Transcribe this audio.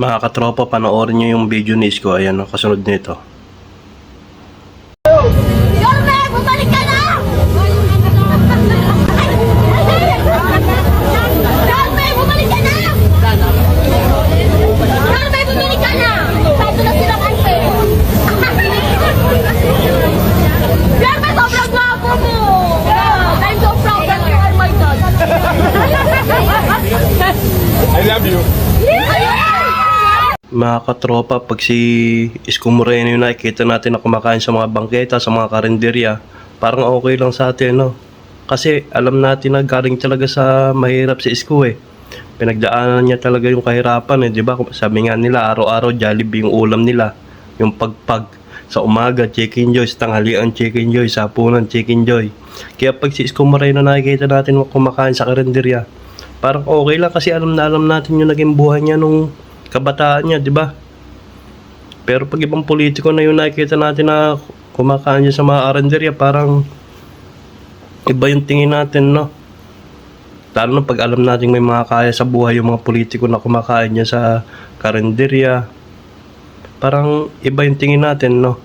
Mga katropa, panoorin nyo yung video ni Isko. Ayan, kasunod nito. Yorme, bumalik ka na! Yorme, bumalik ka na! Yorme, bumalik ka na! Pato na silang ante. Yorme, sobrang gwapo mo! I'm so proud that you are my son. I love you. Mga katropa, pag si Isko Moreno yung nakikita natin na kumakain sa mga bangketa, sa mga karinderya, parang okay lang sa atin, no? Kasi alam natin na galing talaga sa mahirap si Isko eh. Pinagdaanan niya talaga yung kahirapan eh, di ba? Sabi nga nila, araw-araw Jollibee yung ulam nila. Yung pagpag sa umaga, Chicken Joy, sa tanghalian, Chicken Joy, sa hapunan, Chicken Joy. Kaya pag si Isko Moreno nakikita natin kumakain sa karinderya, parang okay lang kasi alam natin yung naging buhay niya nung kabataan niya, di ba? Pero pag ibang politiko na yung nakikita natin na kumakain niya sa mga karinderya, parang iba yung tingin natin, no? Lalo na pag alam natin may mga kaya sa buhay yung mga politiko na kumakain niya sa karinderya, parang iba yung tingin natin, no?